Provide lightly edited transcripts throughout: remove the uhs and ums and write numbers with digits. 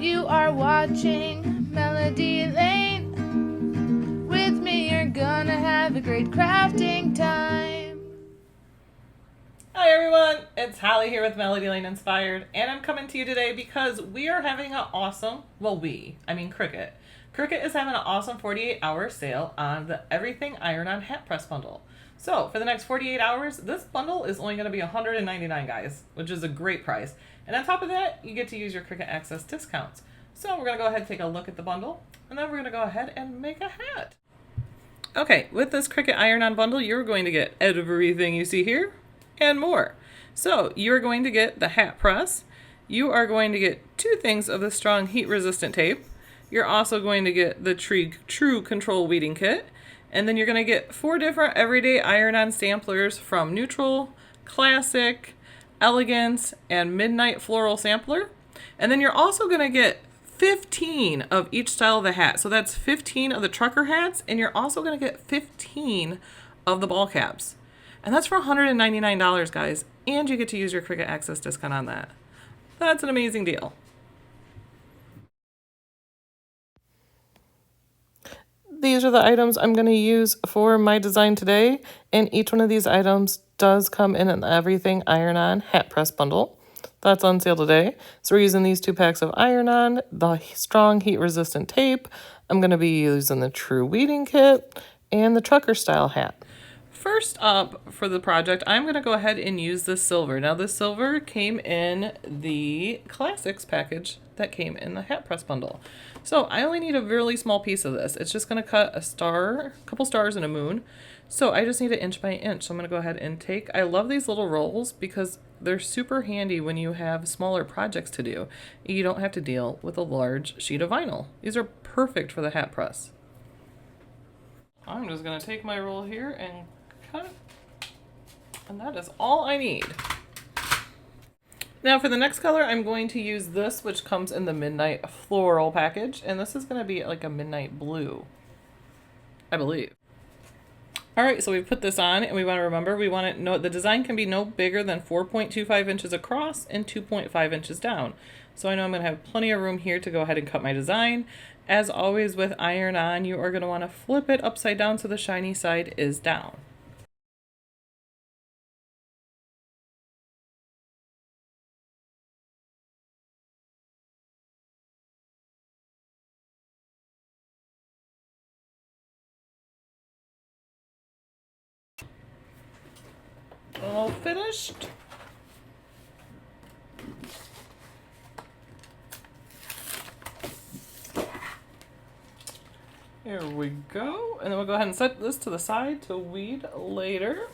You are watching Melody Lane. With me, you're gonna have a great crafting time. Hi everyone, it's Holly here with Melody Lane Inspired, and I'm coming to you today because we are having an awesome, Cricut. Cricut is having an awesome 48-hour sale on the Everything Iron-On Hat Press Bundle. So for the next 48 hours, this bundle is only going to be $199, guys, which is a great price. And on top of that, you get to use your Cricut Access discounts. So we're going to go ahead and take a look at the bundle, and then we're going to go ahead and make a hat. Okay, with this Cricut Iron-On bundle, you're going to get everything you see here and more. So you're going to get the hat press. You are going to get 2 things of the strong heat-resistant tape. You're also going to get the True Control weeding kit. And then you're going to get 4 different everyday iron-on samplers from Neutral, Classic, Elegance, and Midnight Floral Sampler. And then you're also going to get 15 of each style of the hat. So that's 15 of the trucker hats, and you're also going to get 15 of the ball caps. And that's for $199, guys. And you get to use your Cricut Access discount on that. That's an amazing deal. These are the items I'm going to use for my design today, and each one of these items does come in an Everything Iron-On Hat Press Bundle. That's on sale today. So we're using these 2 packs of iron-on, the strong heat-resistant tape. I'm going to be using the True Weeding Kit and the trucker style hat. First up for the project, I'm going to go ahead and use this silver. Now this silver came in the Classics package that came in the Hat Press Bundle. So I only need a really small piece of this. It's just going to cut a couple stars and a moon. So I just need it inch by inch. So I'm going to go ahead and I love these little rolls because they're super handy when you have smaller projects to do. You don't have to deal with a large sheet of vinyl. These are perfect for the hat press. I'm just going to take my roll here and cut, and that is all I need. Now for the next color, I'm going to use this, which comes in the Midnight Floral package, and this is going to be like a midnight blue, I believe. Alright, so we put this on, and we want to remember, the design can be no bigger than 4.25 inches across and 2.5 inches down. So I know I'm going to have plenty of room here to go ahead and cut my design. As always with iron-on, you are going to want to flip it upside down so the shiny side is down. All finished. Here we go. And then we'll go ahead and set this to the side to weed later.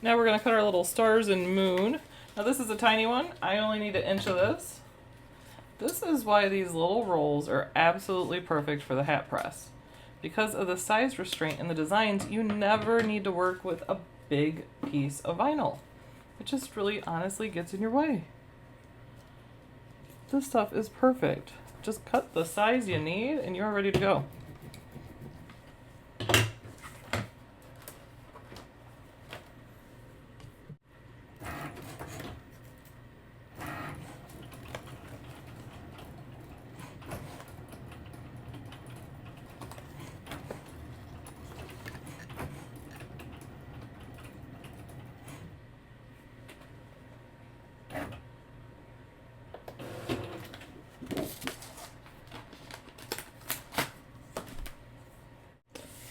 Now we're going to cut our little stars and moon. Now this is a tiny one. I only need an inch of this. This is why these little rolls are absolutely perfect for the hat press. Because of the size restraint in the designs, you never need to work with a big piece of vinyl. It just really honestly gets in your way. This stuff is perfect. Just cut the size you need and you're ready to go.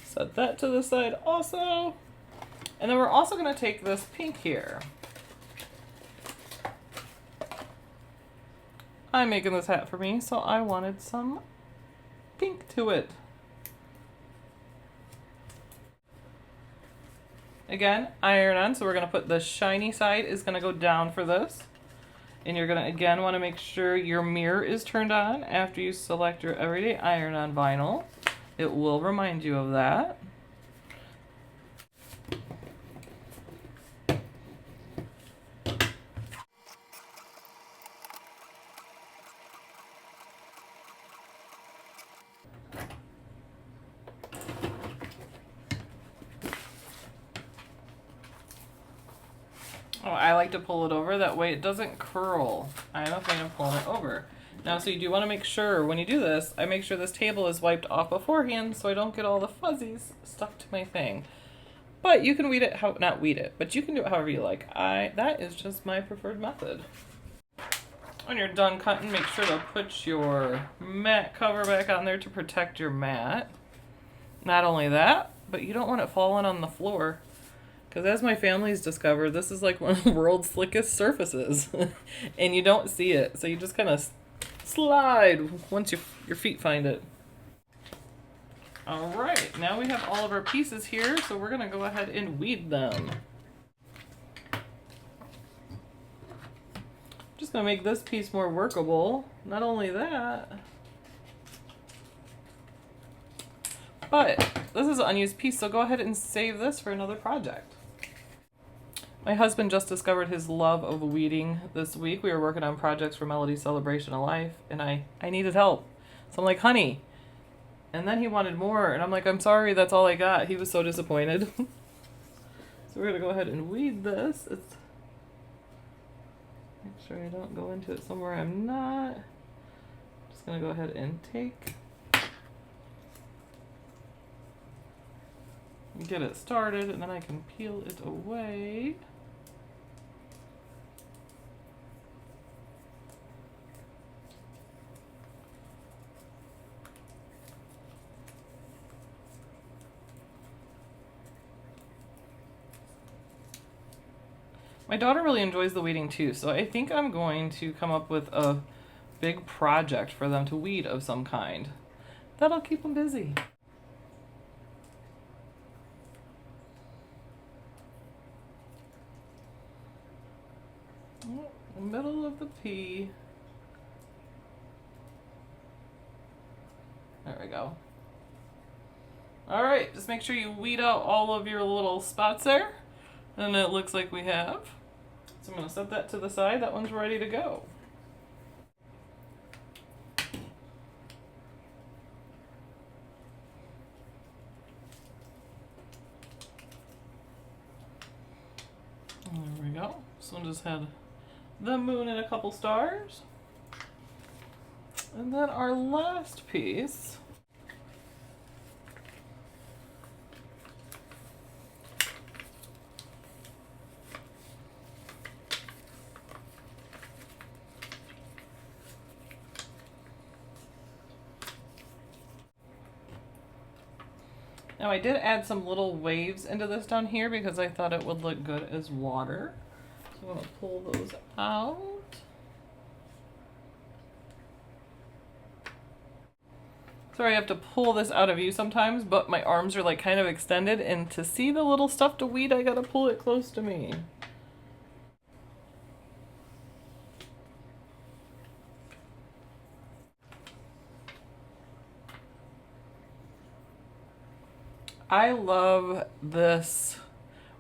Set that to the side also. And then we're also going to take this pink here. I'm making this hat for me, so I wanted some pink to it. Again, iron-on, so we're going to put the shiny side is going to go down for this. And you're going to, again, want to make sure your mirror is turned on after you select your everyday iron-on vinyl. It will remind you of that. Oh, I like to pull it over, that way it doesn't curl. I'm a fan of pulling it over. Now, so you do want to make sure, when you do this, I make sure this table is wiped off beforehand so I don't get all the fuzzies stuck to my thing. But you can weed it, not weed it, but you can do it however you like. That is just my preferred method. When you're done cutting, make sure to put your mat cover back on there to protect your mat. Not only that, but you don't want it falling on the floor. Because as my family's discovered, this is like one of the world's slickest surfaces. And you don't see it. So you just kind of slide once your feet find it. Alright, now we have all of our pieces here. So we're going to go ahead and weed them. Just going to make this piece more workable. Not only that, but this is an unused piece. So go ahead and save this for another project. My husband just discovered his love of weeding this week. We were working on projects for Melody's Celebration of Life, and I needed help. So I'm like, honey. And then he wanted more, and I'm like, I'm sorry, that's all I got. He was so disappointed. So we're going to go ahead and weed this. Make sure I don't go into it somewhere I'm not. Just going to go ahead and get it started, and then I can peel it away. My daughter really enjoys the weeding too, so I think I'm going to come up with a big project for them to weed of some kind. That'll keep them busy. The middle of the P. There we go. All right, just make sure you weed out all of your little spots there. And it looks like we have. So I'm going to set that to the side. That one's ready to go. There we go. This one just had the moon and a couple stars. And then our last piece. Now I did add some little waves into this down here because I thought it would look good as water. So I'm going to pull those out. Sorry, I have to pull this out of view sometimes, but my arms are like kind of extended, and to see the little stuff to weed, I gotta pull it close to me. I love this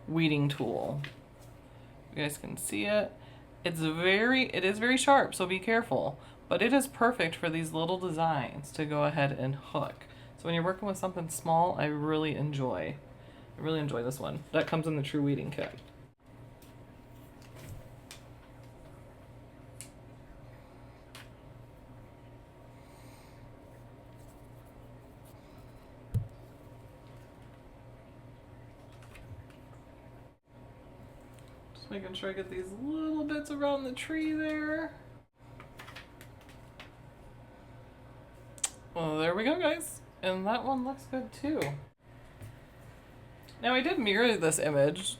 weeding tool. You guys can see it. It is very sharp, so be careful. But it is perfect for these little designs to go ahead and hook. So when you're working with something small, I really enjoy this one. That comes in the True Weeding Kit. Making sure I get these little bits around the tree there. Well, there we go, guys. And that one looks good too. Now I did mirror this image,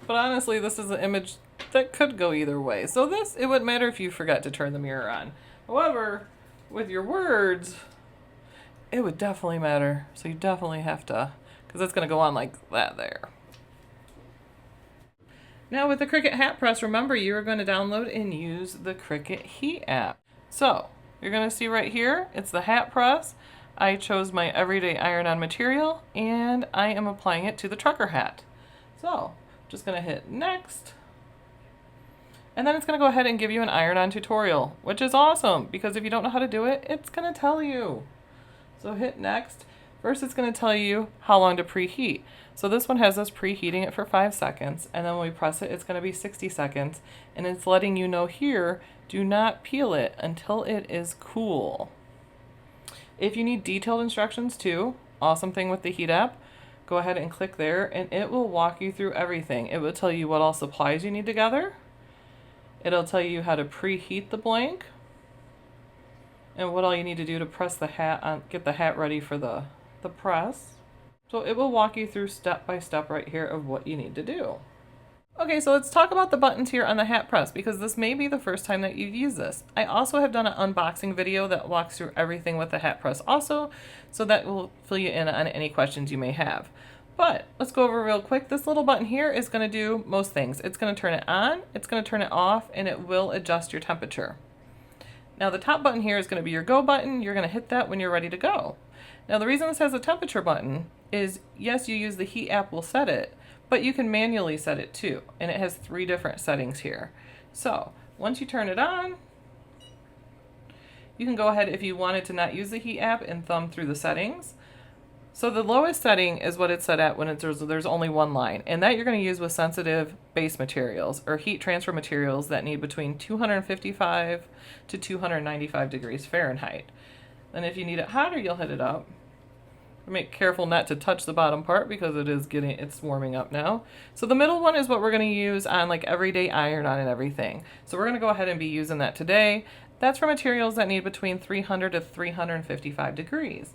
but honestly this is an image that could go either way. So this, it wouldn't matter if you forgot to turn the mirror on. However, with your words, it would definitely matter. So you definitely have to, because it's going to go on like that there. Now with the Cricut Hat Press, remember you are going to download and use the Cricut Heat app. So you're going to see right here, it's the hat press. I chose my everyday iron-on material and I am applying it to the trucker hat. So just going to hit next. And then it's going to go ahead and give you an iron-on tutorial, which is awesome because if you don't know how to do it, it's going to tell you. So hit next. First, it's going to tell you how long to preheat. So this one has us preheating it for 5 seconds, and then when we press it, it's going to be 60 seconds, and it's letting you know here, do not peel it until it is cool. If you need detailed instructions too, awesome thing with the Heat app, go ahead and click there, and it will walk you through everything. It will tell you what all supplies you need to gather. It'll tell you how to preheat the blank, and what all you need to do to press the hat on, get the hat ready for the press. So it will walk you through step by step right here of what you need to do. Okay, so let's talk about the buttons here on the hat press, because this may be the first time that you've used this. I also have done an unboxing video that walks through everything with the hat press also, so that will fill you in on any questions you may have. But let's go over real quick. This little button here is going to do most things. It's going to turn it on, it's going to turn it off, and it will adjust your temperature. Now the top button here is going to be your go button. You're going to hit that when you're ready to go. Now the reason this has a temperature button is, yes, you use the Heat app will set it, but you can manually set it too, and it has 3 different settings here. So once you turn it on, you can go ahead, if you wanted to not use the Heat app, and thumb through the settings. So the lowest setting is what it's set at when there's only one line, and that you're going to use with sensitive base materials or heat transfer materials that need between 255 to 295 degrees Fahrenheit. And if you need it hotter, you'll hit it up. Make careful not to touch the bottom part because it's warming up now. So the middle one is what we're going to use on like everyday iron-on and everything. So we're going to go ahead and be using that today. That's for materials that need between 300 to 355 degrees.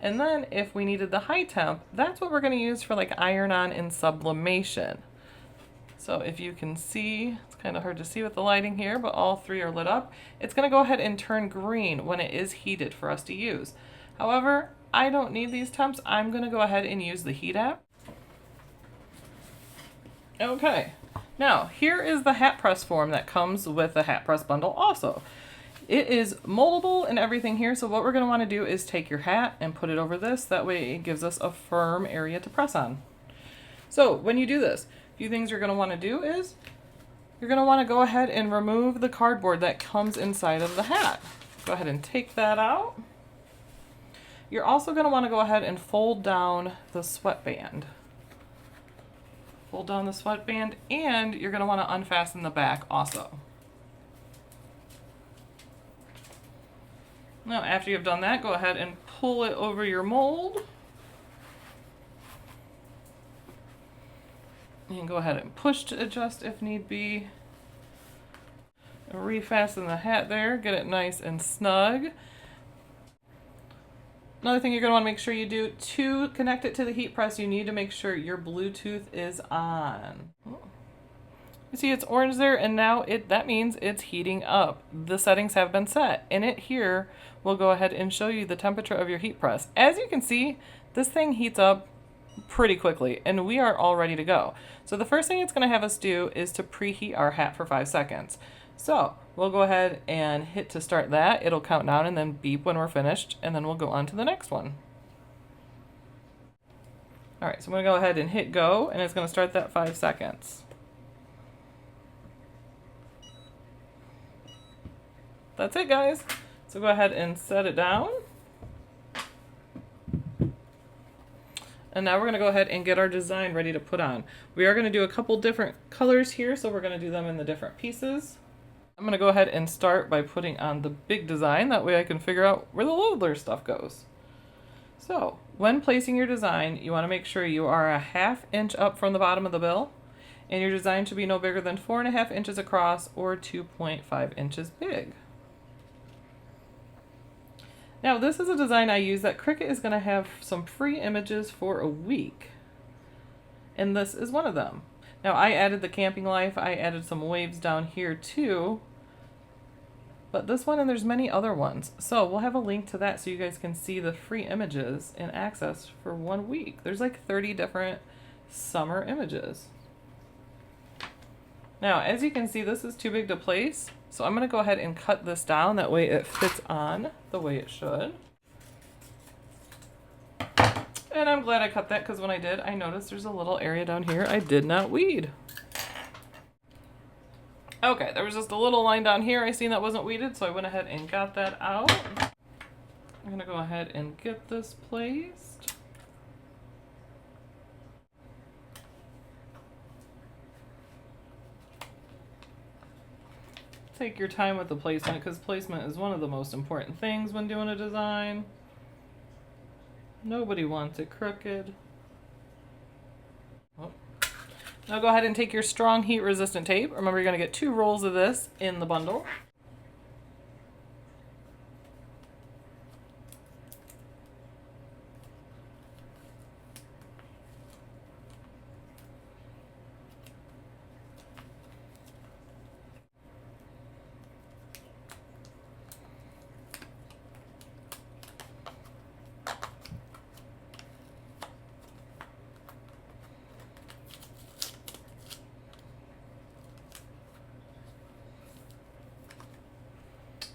And then if we needed the high temp, that's what we're going to use for like iron-on and sublimation. So if you can see, it's kind of hard to see with the lighting here, but all 3 are lit up. It's going to go ahead and turn green when it is heated for us to use. However, I don't need these temps. I'm going to go ahead and use the Heat app. Okay, now here is the hat press form that comes with the hat press bundle also. It is moldable and everything here, so what we're going to want to do is take your hat and put it over this. That way it gives us a firm area to press on. So when you do this, a few things you're going to want to do is you're going to want to go ahead and remove the cardboard that comes inside of the hat. Go ahead and take that out. You're also going to want to go ahead and fold down the sweatband. Fold down the sweatband, and you're going to want to unfasten the back also. Now, after you've done that, go ahead and pull it over your mold. And go ahead and push to adjust if need be. Refasten the hat there, get it nice and snug. Another thing you're going to want to make sure you do to connect it to the heat press, you need to make sure your Bluetooth is on. You see it's orange there, and now that means it's heating up. The settings have been set, and it here will go ahead and show you the temperature of your heat press. As you can see, this thing heats up pretty quickly, and we are all ready to go. So the first thing it's going to have us do is to preheat our hat for 5 seconds. So we'll go ahead and hit to start that. It'll count down and then beep when we're finished, and then we'll go on to the next one. All right, so I'm going to go ahead and hit go, and it's going to start that 5 seconds. That's it, guys. So go ahead and set it down. And now we're going to go ahead and get our design ready to put on. We are going to do a couple different colors here, so we're going to do them in the different pieces. I'm going to go ahead and start by putting on the big design. That way I can figure out where the littler stuff goes. So when placing your design, you want to make sure you are a 1/2 inch up from the bottom of the bill, and your design should be no bigger than 4.5 inches across or 2.5 inches big. Now this is a design I use that Cricut is going to have some free images for a week, and this is one of them. Now I added the camping life, I added some waves down here too, but this one, and there's many other ones. So we'll have a link to that so you guys can see the free images and access for 1 week. There's like 30 different summer images. Now, as you can see, this is too big to place, so I'm going to go ahead and cut this down. That way it fits on the way it should. And I'm glad I cut that, because when I did, I noticed there's a little area down here I did not weed. Okay, there was just a little line down here I seen that wasn't weeded, so I went ahead and got that out. I'm gonna go ahead and get this placed. Take your time with the placement, because placement is one of the most important things when doing a design. Nobody wants it crooked. Oh. Now go ahead and take your strong heat resistant tape. Remember, you're going to get 2 rolls of this in the bundle.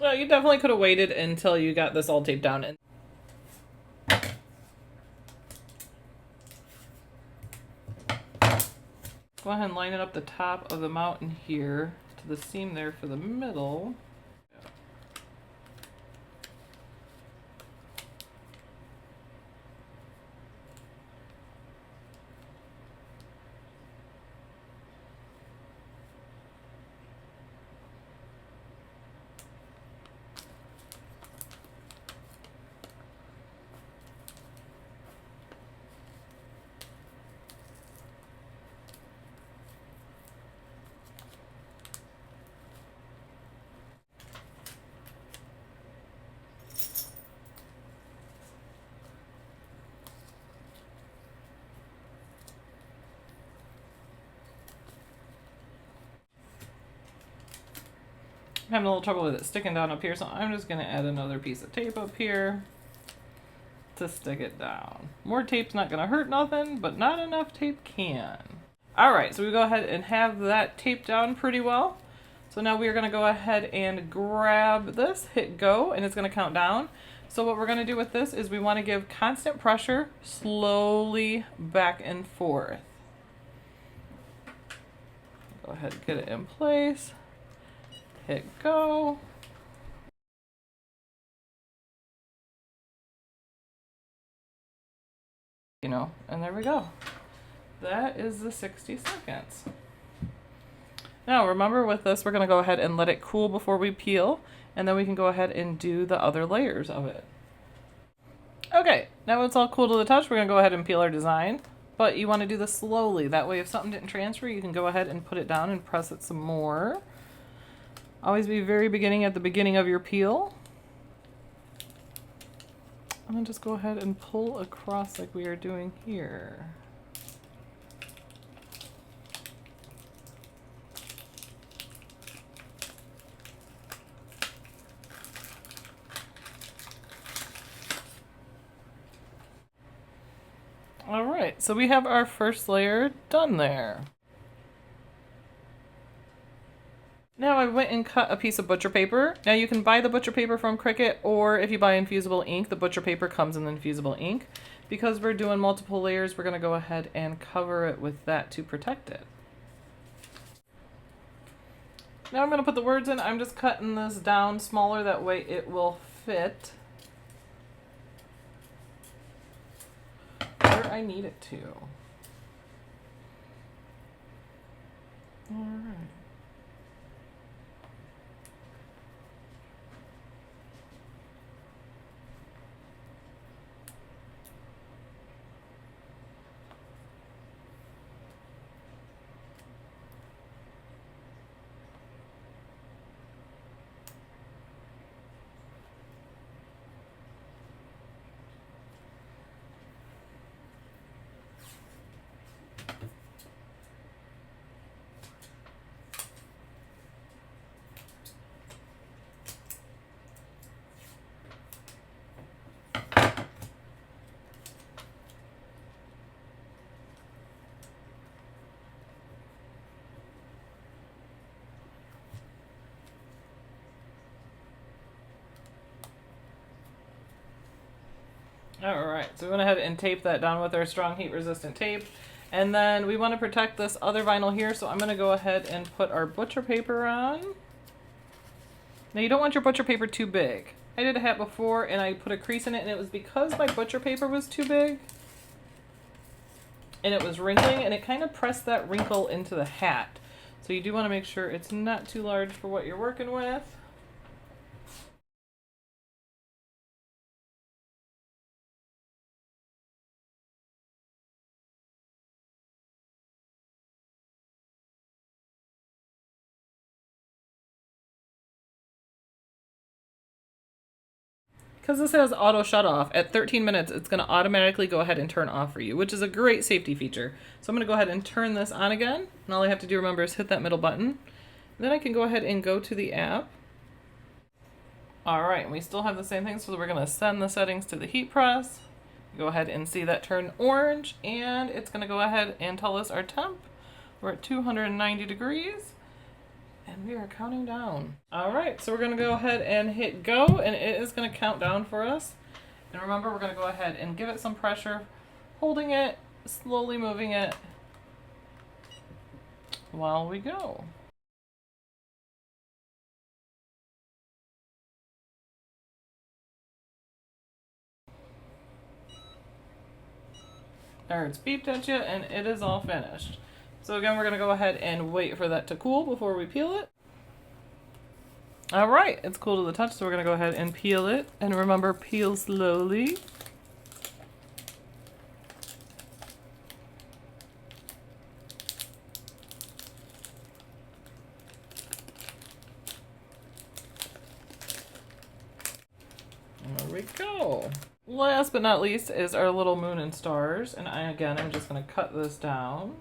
Well, you definitely could have waited until you got this all taped down. Go ahead and line it up the top of the mountain here to the seam there for the middle. I'm having a little trouble with it sticking down up here, so I'm just going to add another piece of tape up here to stick it down. More tape's not going to hurt nothing, but not enough tape can. Alright, so we go ahead and have that taped down pretty well. So now we're going to go ahead and grab this, hit go, and it's going to count down. So what we're going to do with this is we want to give constant pressure slowly back and forth. Go ahead and get it in place. Hit go. You know, and there we go. That is the 60 seconds. Now remember, with this we're going to go ahead and let it cool before we peel, and then we can go ahead and do the other layers of it. Okay, now it's all cool to the touch, we're going to go ahead and peel our design, but you want to do this slowly. That way if something didn't transfer, you can go ahead and put it down and press it some more. Always be very beginning at the beginning of your peel. And then just go ahead and pull across like we are doing here. All right, so we have our first layer done there. Now I went and cut a piece of butcher paper. Now you can buy the butcher paper from Cricut, or if you buy infusible ink, the butcher paper comes in the infusible ink. Because we're doing multiple layers, we're going to go ahead and cover it with that to protect it. Now I'm going to put the words in. I'm just cutting this down smaller, that way it will fit where I need it to. All right. Alright, so we went ahead and taped that down with our strong heat resistant tape. And then we want to protect this other vinyl here, so I'm going to go ahead and put our butcher paper on. Now you don't want your butcher paper too big. I did a hat before and I put a crease in it, and it was because my butcher paper was too big and it was wrinkling, and it kind of pressed that wrinkle into the hat. So you do want to make sure it's not too large for what you're working with. Because this has auto shut off, at 13 minutes, it's going to automatically go ahead and turn off for you, which is a great safety feature. So I'm going to go ahead and turn this on again. And all I have to do, remember, is hit that middle button. Then I can go ahead and go to the app. All right, and we still have the same thing. So we're going to send the settings to the heat press. Go ahead and see that turn orange, and it's going to go ahead and tell us our temp. We're at 290 degrees. And we are counting down. All right, so we're gonna go ahead and hit go, and it is gonna count down for us. And remember, we're gonna go ahead and give it some pressure, holding it, slowly moving it while we go. There, it's beeped at you, and it is all finished. So again, we're going to go ahead and wait for that to cool before we peel it. All right, it's cool to the touch, so we're going to go ahead and peel it. And remember, peel slowly. There we go. Last but not least is our little moon and stars. And I'm just going to cut this down.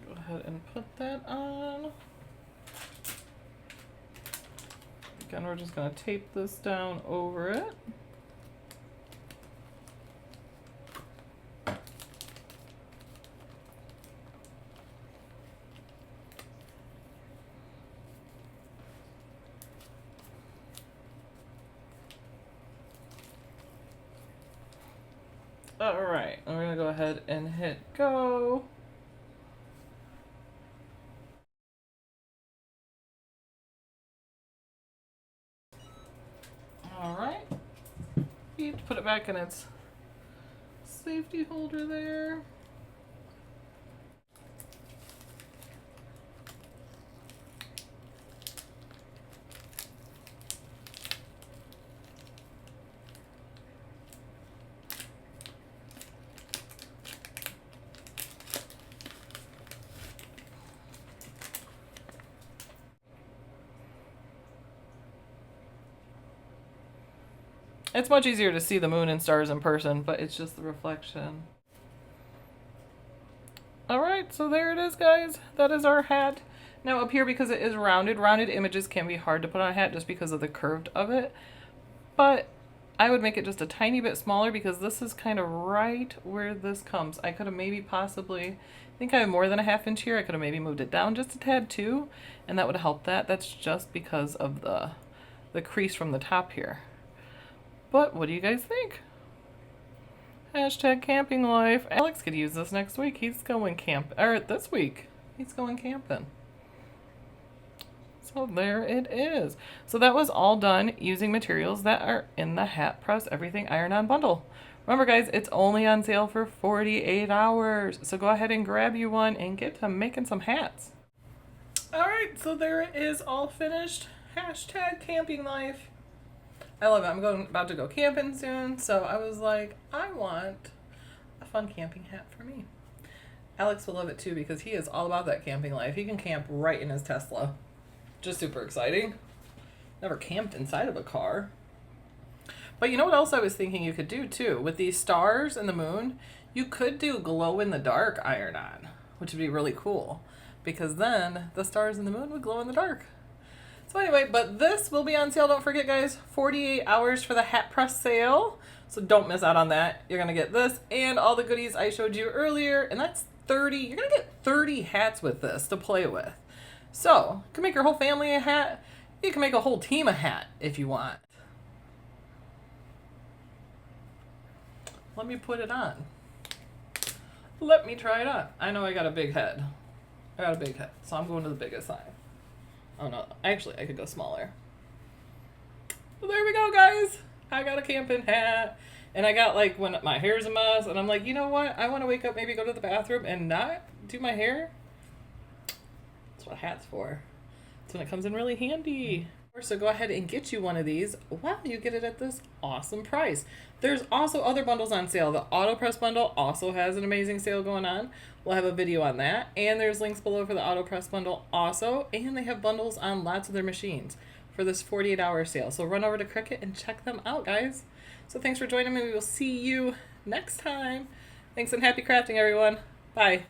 Go ahead and put that on. Again, we're just going to tape this down over it. All right, and we're going to go ahead and hit go. All right, you have to put it back in its safety holder there. It's much easier to see the moon and stars in person, but it's just the reflection. All right, so there it is, guys. That is our hat. Now up here, because it is rounded images can be hard to put on a hat just because of the curved of it. But I would make it just a tiny bit smaller because this is kind of right where this comes. I could have maybe possibly, I think I have more than a ½ inch here. I could have maybe moved it down just a tad too, and that would have helped that. That's just because of the crease from the top here. But what do you guys think? Hashtag camping life. Alex could use this next week. He's going this week. He's going camping. So there it is. So that was all done using materials that are in the Hat Press Everything Iron-On bundle. Remember guys, it's only on sale for 48 hours. So go ahead and grab you one and get to making some hats. All right, so there it is, all finished. Hashtag camping life. I love it. I'm about to go camping soon, so I was like, I want a fun camping hat for me. Alex will love it too because he is all about that camping life. He can camp right in his Tesla. Just super exciting. Never camped inside of a car. But you know what else I was thinking you could do too? With these stars and the moon, you could do glow-in-the-dark iron-on, which would be really cool because then the stars and the moon would glow in the dark. So anyway, but this will be on sale. Don't forget, guys, 48 hours for the Hat Press sale. So don't miss out on that. You're going to get this and all the goodies I showed you earlier. And that's 30. You're going to get 30 hats with this to play with. So you can make your whole family a hat. You can make a whole team a hat if you want. Let me put it on. Let me try it on. I know I got a big head. I got a big head, so I'm going to the biggest size. Oh no, actually I could go smaller. Well, there we go, guys. I got a camping hat. And I got like when my hair's a mess and I'm like, you know what? I want to wake up, maybe go to the bathroom and not do my hair. That's what a hat's for. That's when it comes in really handy. So go ahead and get you one of these while you get it at this awesome price. There's also other bundles on sale. The Autopress bundle also has an amazing sale going on. We'll have a video on that. And there's links below for the Autopress bundle also. And they have bundles on lots of their machines for this 48-hour sale. So run over to Cricut and check them out, guys. So thanks for joining me. We will see you next time. Thanks and happy crafting, everyone. Bye.